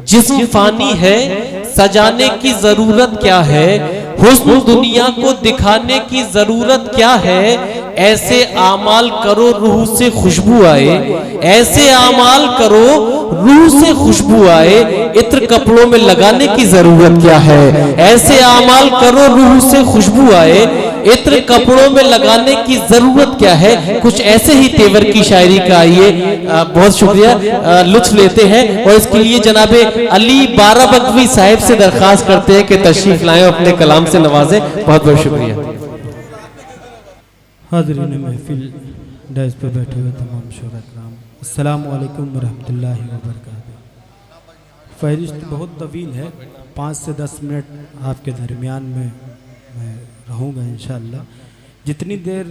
जिस्म फानी है सजाने की जरूरत क्या है, हुस्न दुनिया को दिखाने की जरूरत क्या है। ऐसे आमाल करो रूह से खुशबू आए, ऐसे आमाल करो रूह से खुशबू आए। इत्र कपड़ों में लगाने की जरूरत क्या है, ऐसे आमाल करो रूह से खुशबू आए। इत्र कपड़ों में लगाने की जरूरत क्या है। कुछ ऐसे ही तेवर की शायरी का आइए, बहुत शुक्रिया, लुत्फ लेते हैं। और इसके लिए जनाबे अली बाराबकवी साहिब से दरखास्त करते हैं कि तशरीफ लाएं, अपने कलाम से नवाजें। बहुत बहुत शुक्रिया। हाज़रीन महफिल, डैज़ पे बैठे हुए तमाम शोहरा-ए-किराम, अस्सलामु अलैकुम वरहमतुल्लाहि वबरकातुहू। फहरिस्त बहुत तवील है, 5 से 10 मिनट आपके दरमियान में मैं रहूँगा इंशाअल्लाह। जितनी देर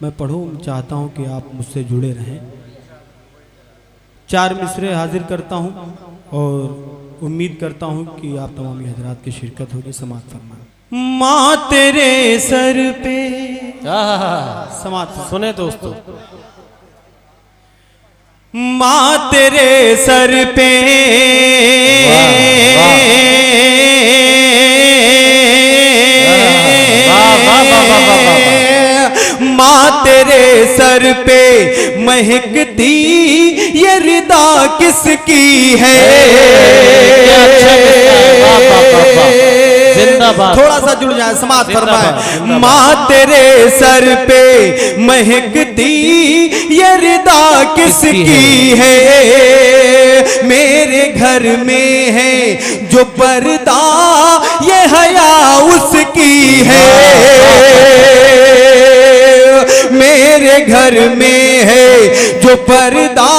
मैं पढ़ूँ चाहता हूँ कि आप मुझसे जुड़े रहें। 4 मिसरे हाजिर करता हूँ और उम्मीद करता हूँ कि आप तमामी हजरात की शिरकत होगी। समाअत फरमाएं। माँ तेरे सर पे, समाअत सुने दोस्तों, माँ तेरे सर पे माँ तेरे सर पे महकती ये रिदा किसकी है। थोड़ा सा जुड़ जाए, समाअत फरमाए। माँ तेरे सर पे महकती ये रिदा किसकी है। मेरे घर में है जो पर्दा ये हया उसकी है। मेरे घर में है जो पर्दा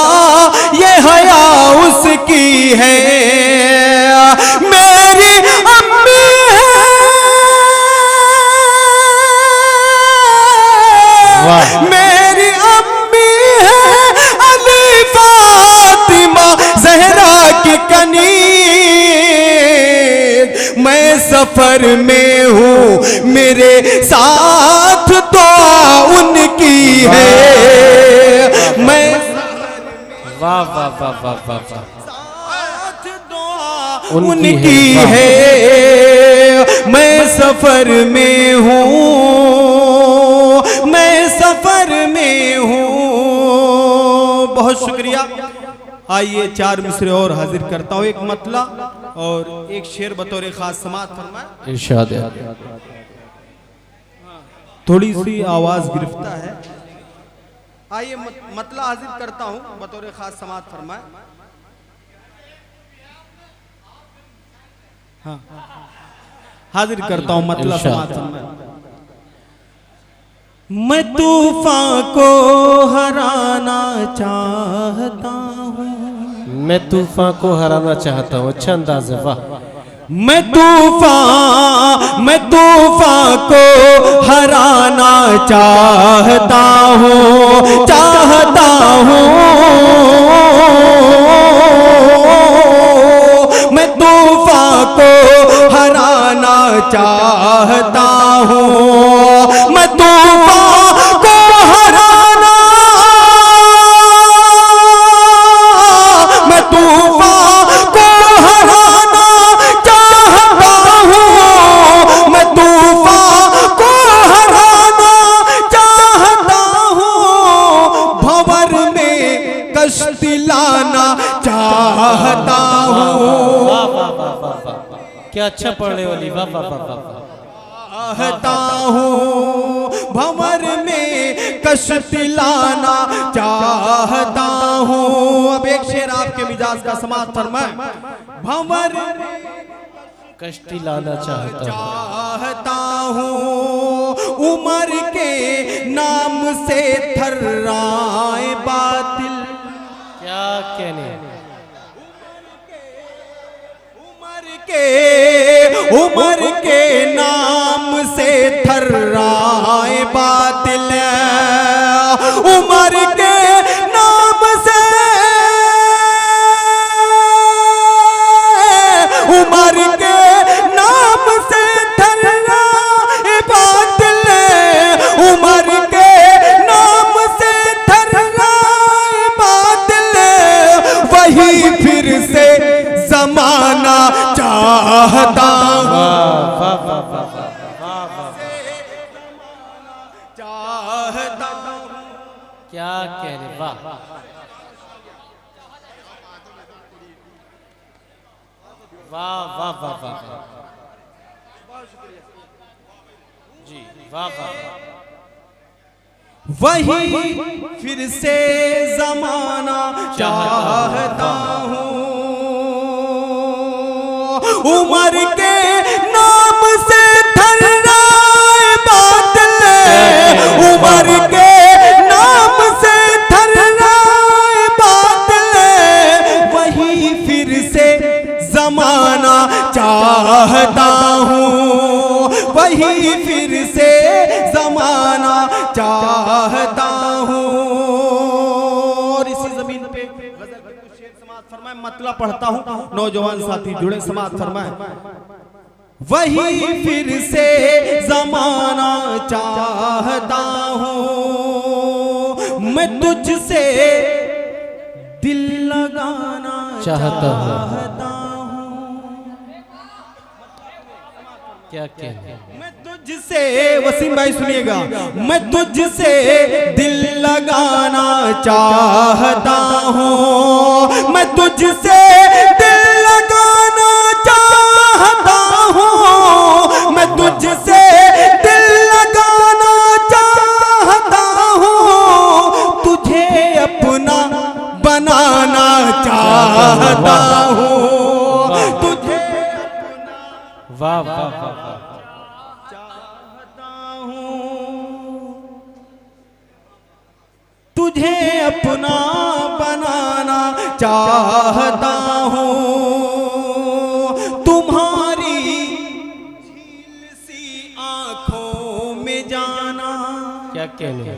ये हया उसकी है। मेरी अम्मी है, मेरी अम्मी है अली फातिमा ज़हरा की कनी। मैं सफर में हूँ मेरे साथ तो उनकी है। मैं वाह वाह वाह वाह वाह वाह, साथ दुआ उनकी है। मैं सफर में हूँ, मैं सफर में हूँ। बहुत शुक्रिया। आइए 4 मिसरे और हाजिर करता हूँ, एक मतला और एक शेर बतौर खास। समाअत फरमाएं। इरशाद। थोड़ी सी आवाज गिरफ्ता है। आइए मतला हाजिर करता हूँ बतौर खास। समाअत फरमाएं। हाँ, हाजिर करता हूँ मतला। समाअत फरमाएं। मैं तूफान को हराना चाहता हूँ, मैं तूफान को हराना चाहता हूँ। अच्छा अंदाज है, वाह। मैं तूफान को हराना चाहता हूँ, चाहता हूँ। मैं तूफान को हराना चाहता हूँ। मैं तूफान को हराना, मैं तूफान को हराना चाहता हूँ। मैं तूफान को हराना चाहता हूँ। भंवर में कश्ती लाना चाहता हूँ। क्या अच्छा पढ़ने वाली, वाह वाह वाह वाह। चाहता हूँ, भंवर में कश्ती लाना चाहता हूँ। अब एक शेर आपके मिजाज का। समाअत फरमाएं। भंवर कश्ती लाना चाहता हूँ, उमर के नाम से थर्राए बातिल। क्या कहने, उमर के नाम से थर्राए बातिल। उमर के नाम से, उमर के नाम से थर्राए बातिल। उमर के नाम से थर्राए बातिल। वही फिर से चाहता हूँ, वाह वाह वाह वाह वाह, चाहता हूँ। क्या कह रहे, वाह वाह वाह वाह वाह जी, वाह वाह। वही फिर से जमाना चाहता हूँ, उमर के नाम से थर्राए बादल, उमर के नाम से थर्राए बादल, वही फिर से जमाना चाहता हूँ, वही फिर से जमाना चाहता हूँ। और इसी जमीन पे गजल के कुछ शेर समाज फरमाए, मतलब पढ़ता हूँ, नौजवान साथी जुड़े समाज फरमाए। वही फिर से जमाना चाहता हूँ, मैं तुझसे दिल लगाना चाहता हूँ। चाहता हूँ। क्या कहने, मैं तुझसे, वसीम भाई सुनिएगा, मैं तुझसे दिल लगाना चाहता हूँ, मैं तुझसे दिल लगाना चाहता हूँ, मैं तुझसे दिल लगाना चाहता हूँ, तुझे अपना बनाना चाहता हूँ, तुझे वाह वाह वाह वाह, चाहता हूँ, तुझे अपना बनाना चाहता हूँ, तुम्हारी झील सी आंखों में जाना, क्या कहने,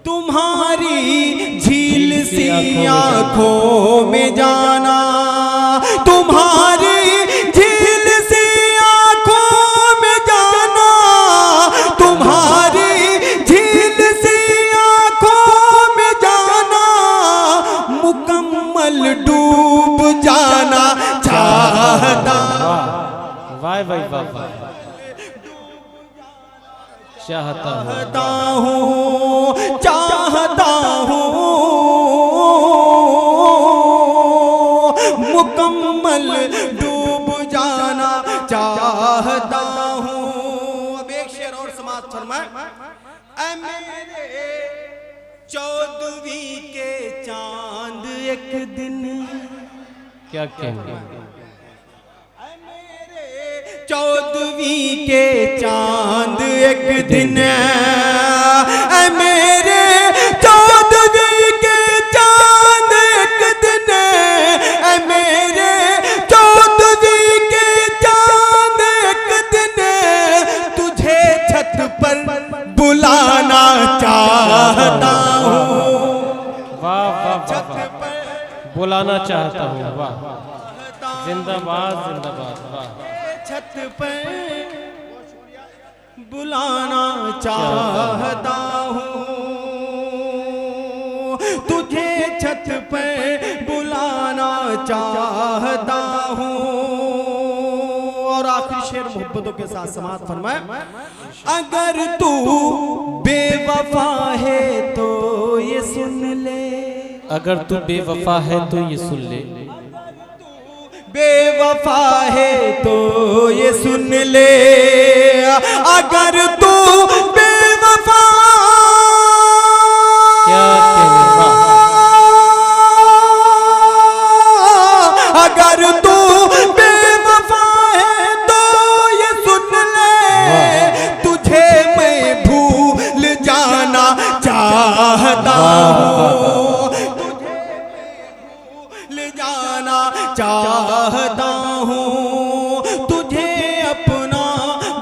तुम्हारी झील सी आंखों में जाना, तुम्हारी झील सी आंखों में जाना, तुम्हारी झील सी आंखों में जाना, मुकम्मल डूब जाना चाहता, वाह वाह वाह वाह, चाहता हूँ, चाहता हूँ, मुकम्मल डूब जाना चाहता हूँ। अब एक शेर और समाज फरमाए, ऐ मेरे 14वीं के चांद एक दिन, क्या कहने, 14वीं के चांद एक दिन, ऐ मेरे 14वीं के चांद एक दिन, ऐ मेरे 14वीं के चांद एक दिन, तुझे छत पर बुलाना चाहता हूँ, वाह वाह छत वाह, पर बुलाना चाहता हूँ, वाह, जिंदाबाद जिंदाबाद, वाह, छत पे बुलाना चाहता हूँ, तुझे छत पे बुलाना चाहता हूँ। और आखिरी शेर मोहब्बतों के साथ समात फरमाए, अगर तू बेवफा है तो ये सुन ले, अगर तू बेवफा है तो ये सुन ले, बेवफा है तो ये सुन ले, अगर तू बेवफा, क्या कहने, वाह, अगर तू बेवफा है तो ये सुन ले, तुझे मैं भूल जाना चाहता हूँ, ले जाना चाहता हूँ, तुझे अपना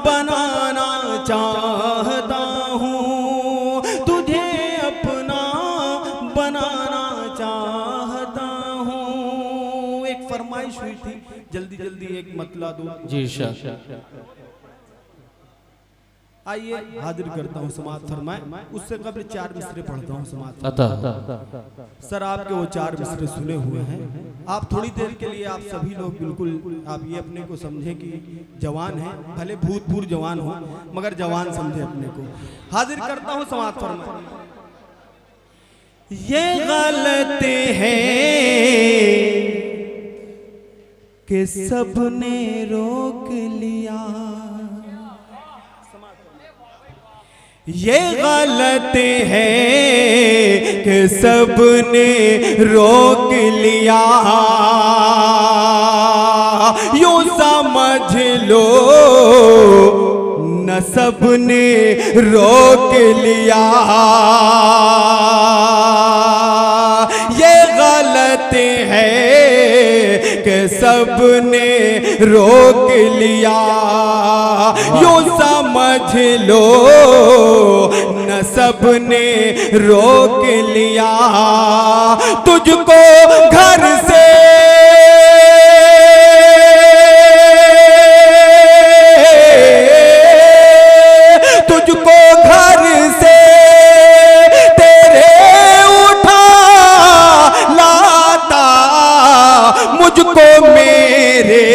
बनाना चाहता हूँ, तुझे अपना बनाना चाहता हूँ। एक फरमाइश हुई थी, जल्दी जल्दी एक मतला दो जी शाह, आइए हाजिर करता हूँ समाअत फरमाए। उससे कबल 4 मिसरे पढ़ता हूँ समाअत। अता सर आपके वो 4 मिसरे सुने हुए हैं। आप थोड़ी देर के लिए आप सभी लोग बिल्कुल आप ये अपने को समझें कि जवान हैं, भले भूतपूर्व जवान हो मगर जवान समझे अपने को। हाजिर करता हूँ समाअत फरमाए। ये गलती है कि सबने रोक लिया, ये गलती है कि सबने रोक लिया, यूं समझ लो न सबने रोक लिया। ये गलती है कि सबने रोक लिया, यूं समझ लो न सबने रोक लिया। तुझको घर से तुझको घर से तेरे उठा लाता, मुझको मेरे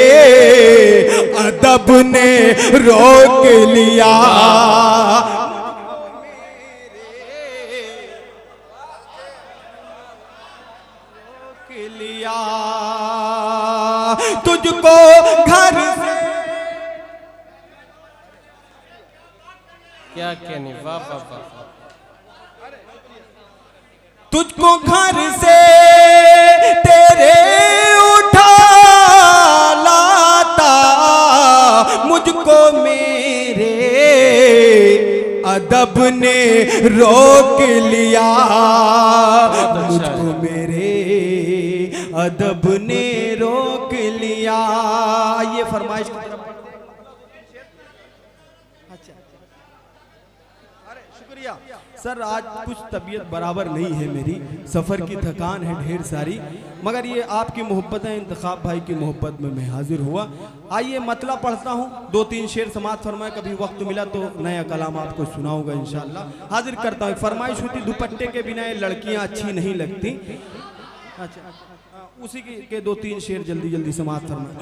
अदब ने रोक लिया। तुझको घर से क्या कहने, वाह वाह वाह। तुझको घर से तेरे उठा लाता, मुझको मेरे अदब ने रोक लिया, मुझको मेरे अदब ने रोक लिया। ये फरमाइश की तरफ। अच्छा, अरे शुक्रिया सर। आज कुछ तबीयत बराबर नहीं है मेरी, सफ़र की थकान है ढेर सारी, मगर ये आपकी मोहब्बत है, इंतखाब भाई की मोहब्बत में मैं हाजिर हुआ। आइए मतला पढ़ता हूँ, 2-3 शेर समाअत फरमाए। कभी वक्त मिला तो नया कलाम आपको सुनाऊंगा इंशाअल्लाह। हाजिर करता हूँ। फरमाइश हुई दुपट्टे के बिना ये लड़कियाँ अच्छी नहीं लगती। अच्छा, उसी के 2-3 शेर जल्दी जल्दी समाअत फरमाए।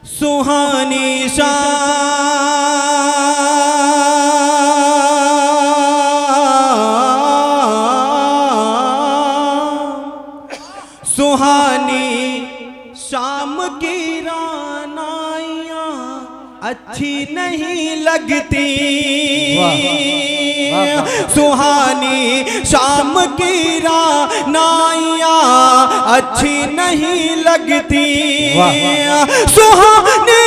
सुहानी सुहानी शाम की रानाइयाँ अच्छी नहीं लगती, सुहानी शाम की रानाइयाँ अच्छी नहीं लगती, सुहानी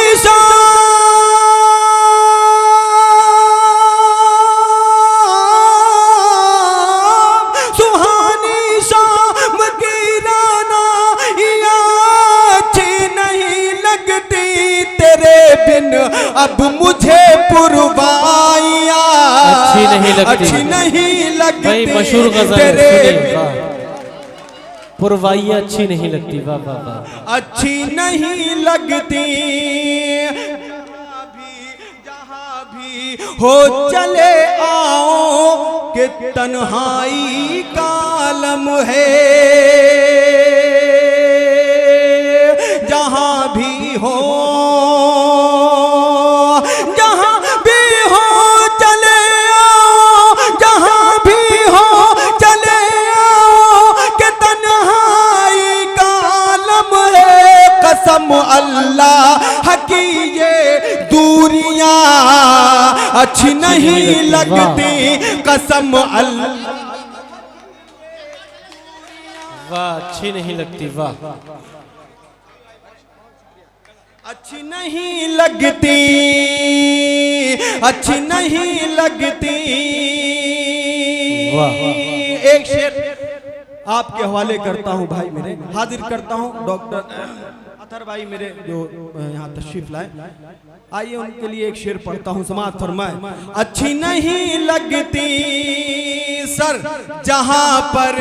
अब मुझे पुरवाइयाँ अच्छी नहीं लगती, भाई मशहूर गज़ल है, पुरवाइयाँ अच्छी नहीं लगती। वाह वाह वाह। अच्छी नहीं लगती, जहाँ भी हो चले आओ कि तन्हाई का आलम है, जहाँ भी हो अल्लाह की ये दूरियां अच्छी नहीं लगती, कसम अल्लाह। वाह, अच्छी नहीं लगती। वाह, अच्छी नहीं लगती, अच्छी नहीं लगती। एक शेर आपके हवाले करता हूं भाई मेरे, हाजिर करता हूं डॉक्टर अतर भाई मेरे जो यहाँ तशरीफ लाए। आइए उनके लिए एक शेर पढ़ता हूँ, समाअत फरमाए। अच्छी नहीं लगती सर जहाँ पर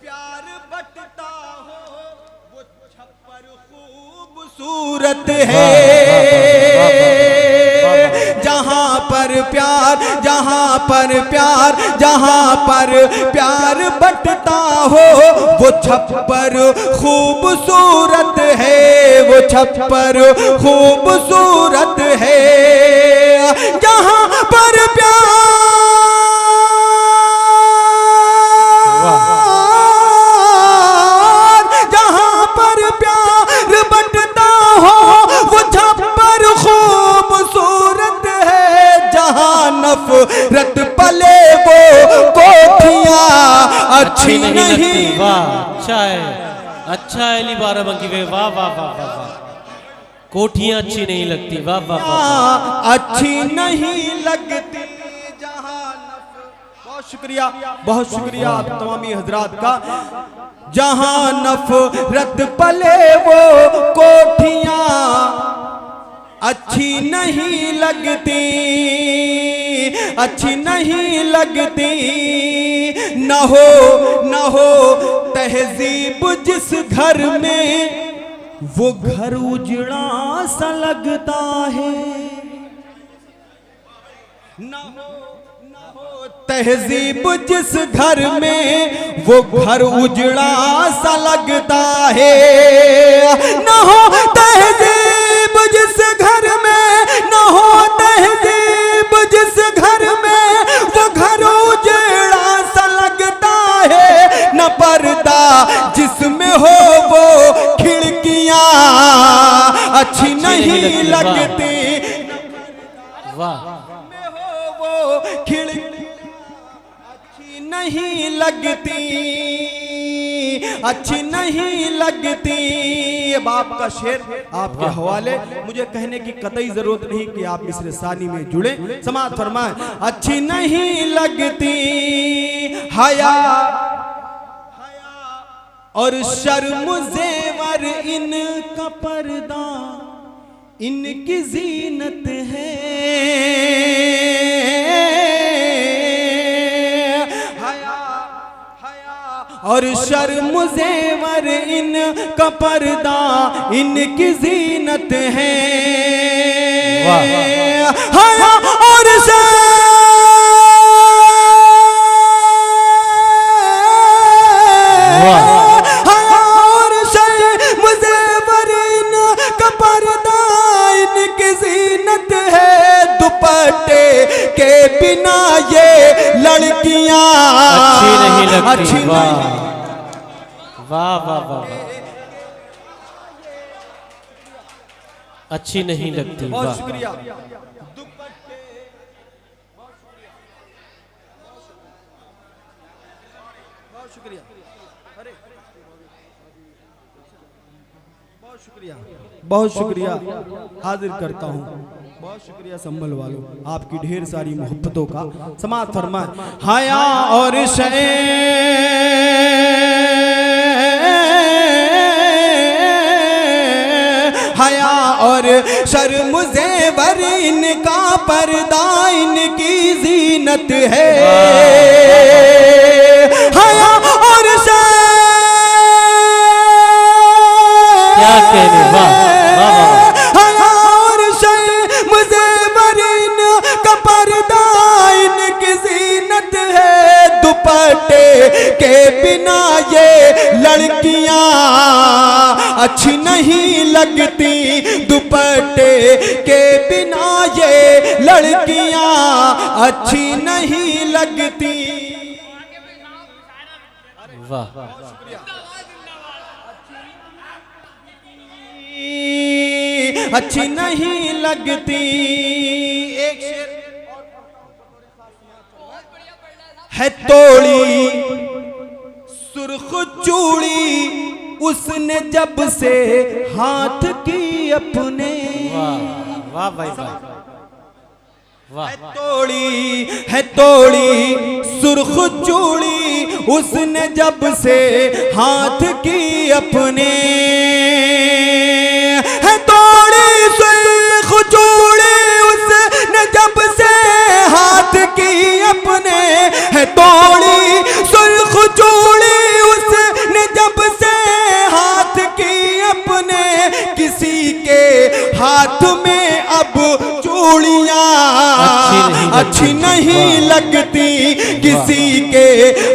प्यार बटता हो, वो छप्पर खूबसूरत सूरत है। जहाँ पर प्यार, जहाँ पर प्यार, जहाँ पर प्यार बंटता हो वो छप्पर खूबसूरत है, वो छप्पर खूबसूरत है। जहाँ पर प्यार, जहाँ पर प्यार बंटता हो वो छप्पर खूबसूरत है। जहाँ नफरत पले वो कोठियाँ अच्छी नहीं। वाह, अच्छा है, अच्छा है अली बाराबंकी वे, वाह वाह वाह वाह वाह। कोठियां अच्छी नहीं लगती, वाह वाह वाह, अच्छी नहीं लगती। जहाँ बहुत शुक्रिया, बहुत शुक्रिया आप तमामी हजरात का। जहाँ नफरत पले वो कोठियाँ अच्छी नहीं लगती, अच्छी नहीं लगती। न हो तहजीब जिस घर में वो घर उजड़ा सा लगता है। न हो तहजीब जिस घर में वो घर उजड़ा सा लगता है। न हो तहजीब जिस घर में, न हो तहजीब जिस घर में वो घर उजड़ा सा लगता है। न पर्दा जिसमें हो वो खिड़कियां अच्छी नहीं लगती। वाह, वो खिड़की अच्छी नहीं लगती, अच्छी नहीं लगती। बाप का शेर आपके हवाले, मुझे कहने की कतई जरूरत नहीं कि आप मिस्र सानी में जुड़े। समाअत फरमाएं। अच्छी नहीं लगती हया और शर्म ज़ेवर इनका पर्दा इनकी जीनत है। और शर्म ज़ेवर इनका पर्दा इनकी जीनत है। हया और के बिना ये लड़कियां अच्छी नहीं लगती। अच्छी वाह वाह वाह वाह, अच्छी नहीं लगती। बहुत वाह, शुक्रिया। बहुत शुक्रिया, अरे बहुत शुक्रिया, बहुत शुक्रिया हाजिर करता हूँ। बहुत शुक्रिया संभल वालों, आपकी ढेर सारी मोहब्बतों का। समाअत फरमाए। हया और हया और शर्म ज़ेवर इनका पर्दा इनकी जीनत है। हया और क्या कहने, वाह वाह वाह, के बिना ये लड़कियां अच्छी नहीं लगती। दुपट्टे के बिना ये लड़कियां अच्छी नहीं लगती। वाह, अच्छी नहीं लगती। एक शेर है तोड़ी सुर्ख चूड़ी उसने जब से हाथ की अपने। वाह वाह भाई वाह वाह, है तोड़ी सुर्ख चूड़ी उसने जब से हाथ की अपने। है तोड़ी सुर्ख चूड़ी उसने जब से हाथ की अपने। है तोड़ी सुर्ख चूड़ी उसने जब से हाथ की अपने। किसी के अच्छी नहीं लगती किसी के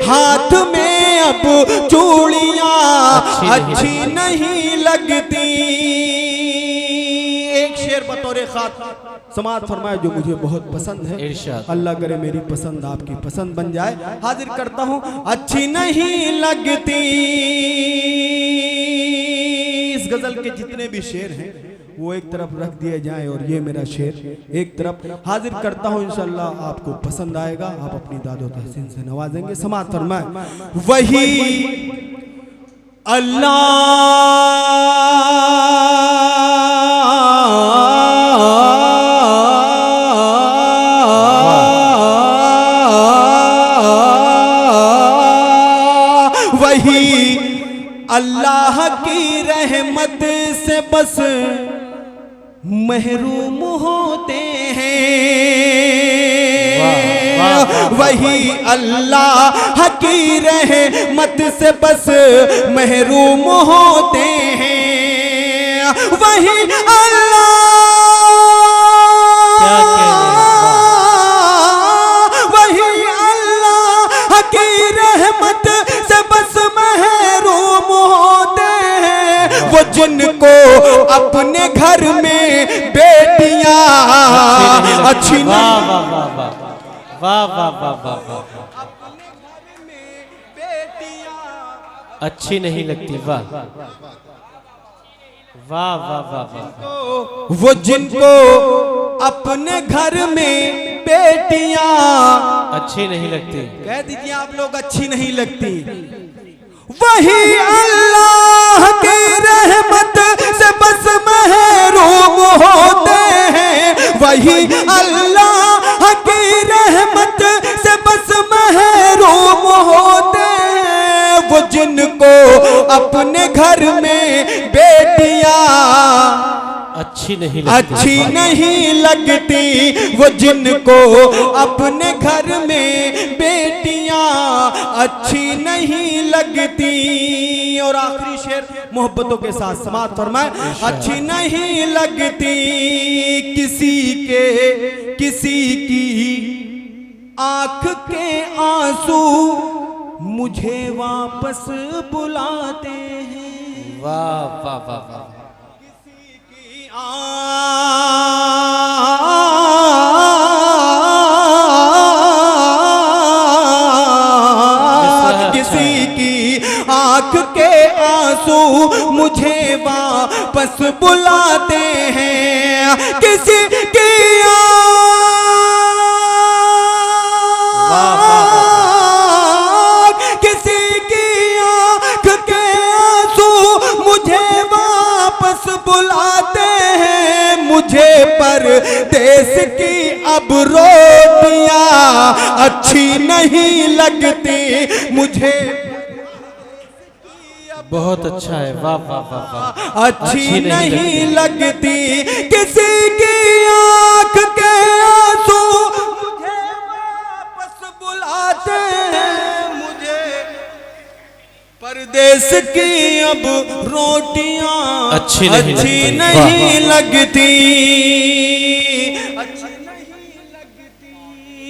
हाथ में अब चूड़ियां, अच्छी नहीं लगती। एक शेर बतौर खास समाज फरमाए जो मुझे बहुत पसंद है, अल्लाह करे मेरी पसंद आपकी पसंद बन जाए। हाजिर करता हूं, अच्छी नहीं लगती। इस गजल के जितने भी शेर हैं वो एक तरफ रख दिए जाएं और ये मेरा शेर एक तरफ। हाजिर करता हूं, इंशाअल्लाह आपको पसंद आएगा, आप अपनी दादो तहसीन से नवाजेंगे। समाज फरमाए, वही वही अल्लाह की रहमत से बस महरूम होते हैं। वही अल्लाह की रहमत से बस महरूम होते हैं। वही अल्लाह की रहमत से बस महरूम होते हैं। वो जिनको अपने घर में बेटियां अच्छी वाह वाह वाह वाह वाह वाह वाह वाह, अच्छी नहीं लगती। वाह वाह वाह वाह वाह। वो जिनको अपने घर में बेटियां अच्छी नहीं लगती, कह दीजिए आप लोग अच्छी नहीं लगती। वही अल्लाह की रहमत से बस महरूम होते हैं। वही अल्लाह की रहमत से बस महरूम होते हैं। वो जिनको अपने घर में बेटियां अच्छी नहीं लगती, अच्छी नहीं लगती। वो जिनको अपने घर में बेटियां अच्छी नहीं लगती। और आखिरी शेर मोहब्बतों के साथ समाप्त फरमाए, अच्छी नहीं लगती किसी की आंख के आंसू मुझे वापस बुलाते हैं। वाह वाह वाह वाह। किसी की आंख के आंसू मुझे वापस बुलाते हैं। किसी की मुझे परदेस की अब रोटियां अच्छी नहीं लगती। मुझे बहुत अच्छा है, वाह वाह वाह वाह। अच्छी नहीं लगती किसी की आंख के आंसू मुझे वापस बुलाते हैं। मुझे परदेस की अब रोटियां अच्छी नहीं लगती। अच्छी